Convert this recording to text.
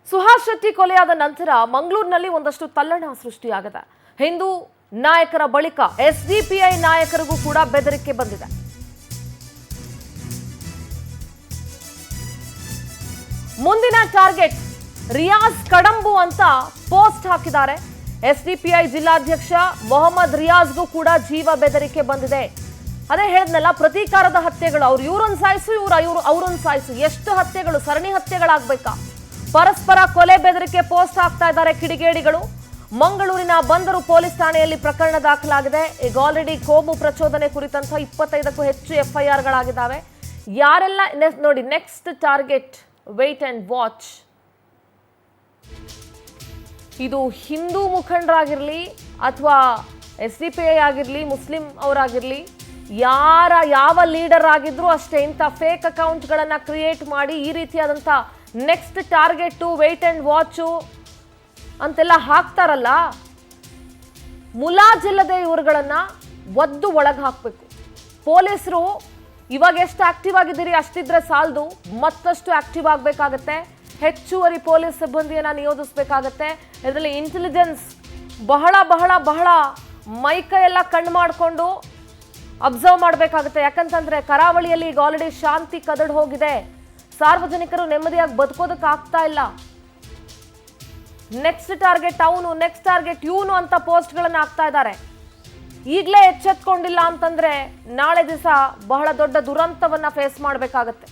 ಸುಹಾಸ್ ಶೆಟ್ಟಿ ಕೊಲೆಯಾದ ನಂತರ ಮಂಗಳೂರಿನಲ್ಲಿ ಒಂದಷ್ಟು ತಲ್ಲಣ ಸೃಷ್ಟಿಯಾಗಿದೆ. ಹಿಂದೂ ನಾಯಕರ ಬಳಿಕ ಎಸ್ಡಿಪಿಐ ನಾಯಕರಿಗೂ ಕೂಡ ಬೆದರಿಕೆ ಬಂದಿದೆ. ಮುಂದಿನ ಟಾರ್ಗೆಟ್ ರಿಯಾಜ್ ಕಡಂಬು ಅಂತ ಪೋಸ್ಟ್ ಹಾಕಿದ್ದಾರೆ. ಎಸ್ಡಿಪಿಐ ಜಿಲ್ಲಾಧ್ಯಕ್ಷ ಮೊಹಮ್ಮದ್ ರಿಯಾಜ್ಗೂ ಕೂಡ ಜೀವ ಬೆದರಿಕೆ ಬಂದಿದೆ. ಅದೇ ಹೇಳಿದ್ನಲ್ಲ, ಪ್ರತೀಕಾರದ ಹತ್ಯೆಗಳು, ಇವ್ರನ್ನ ಸಾಯಿಸು ಅವ್ರನ್ನ ಸಾಯಿಸು, ಎಷ್ಟು ಹತ್ಯೆಗಳು, ಸರಣಿ ಹತ್ಯೆಗಳಾಗಬೇಕಾ? ಪರಸ್ಪರ ಕೊಲೆ ಬೆದರಿಕೆ ಪೋಸ್ಟ್ ಹಾಕ್ತಾ ಇದ್ದಾರೆ ಕಿಡಿಗೇಡಿಗಳು. ಮಂಗಳೂರಿನ ಬಂದರು ಪೊಲೀಸ್ ಠಾಣೆಯಲ್ಲಿ ಪ್ರಕರಣ ದಾಖಲಾಗಿದೆ. ಈಗ ಆಲ್ರೆಡಿ ಕೋಮು ಪ್ರಚೋದನೆ ಕುರಿತಂತ 25ಕ್ಕೂ ಹೆಚ್ಚು FIRಗಳಾಗಿದ್ದಾವೆ. ಯಾರೆಲ್ಲ ನೋಡಿ, next target wait and watch. ಇದು ಹಿಂದೂ ಮುಖಂಡರಾಗಿರ್ಲಿ ಅಥವಾ SDPI ಆಗಿರ್ಲಿ, ಮುಸ್ಲಿಂ ಅವರಾಗಿರ್ಲಿ, ಯಾವ ಲೀಡರ್ ಆಗಿದ್ರು ಅಷ್ಟೇ ಇಂಥ ಫೇಕ್ ಅಕೌಂಟ್ಗಳನ್ನ ಕ್ರಿಯೇಟ್ ಮಾಡಿ ಈ ರೀತಿಯಾದಂಥ next target wait and watch ಅಂತೆಲ್ಲ ಹಾಕ್ತಾರಲ್ಲ, ಮುಲಾಜಿಲ್ಲದೆ ಇವ್ರುಗಳನ್ನ ಒದ್ದು ಒಳಗೆ ಹಾಕಬೇಕು. ಪೊಲೀಸರು ಇವಾಗ ಎಷ್ಟು ಆಕ್ಟಿವ್ ಆಗಿದ್ದೀರಿ ಅಷ್ಟಿದ್ರೆ ಸಾಲದು, ಮತ್ತಷ್ಟು ಆಕ್ಟಿವ್ ಆಗಬೇಕಾಗತ್ತೆ. ಹೆಚ್ಚುವರಿ ಪೊಲೀಸ್ ಸಿಬ್ಬಂದಿಯನ್ನ ನಿಯೋಜಿಸಬೇಕಾಗತ್ತೆ. ಇದರಲ್ಲಿ ಇಂಟೆಲಿಜೆನ್ಸ್ ಬಹಳ ಬಹಳ ಬಹಳ ಮೈಕೈ ಎಲ್ಲ ಕಣ್ಣು ಮಾಡಿಕೊಂಡು ಅಬ್ಸರ್ವ್ ಮಾಡಬೇಕಾಗುತ್ತೆ. ಯಾಕಂತಂದ್ರೆ ಕರಾವಳಿಯಲ್ಲಿ ಈಗ ಆಲ್ರೆಡಿ ಶಾಂತಿ ಕದಡ್ ಹೋಗಿದೆ. ಸಾರ್ವಜನಿಕರು ನೆಮ್ಮದಿಯಾಗಿ ಬದುಕೋದಕ್ಕೆ ಆಗ್ತಾ ಇಲ್ಲ. ನೆಕ್ಸ್ಟ್ ಟಾರ್ಗೆಟ್ ಅವನು, ನೆಕ್ಸ್ಟ್ ಟಾರ್ಗೆಟ್ ಇವನು ಅಂತ ಪೋಸ್ಟ್ಗಳನ್ನ ಹಾಕ್ತಾ ಇದ್ದಾರೆ. ಈಗಲೇ ಎಚ್ಚೆತ್ಕೊಂಡಿಲ್ಲ ಅಂತಂದ್ರೆ ನಾಳೆ ದಿವಸ ಬಹಳ ದೊಡ್ಡ ದುರಂತವನ್ನ ಫೇಸ್ ಮಾಡಬೇಕಾಗತ್ತೆ.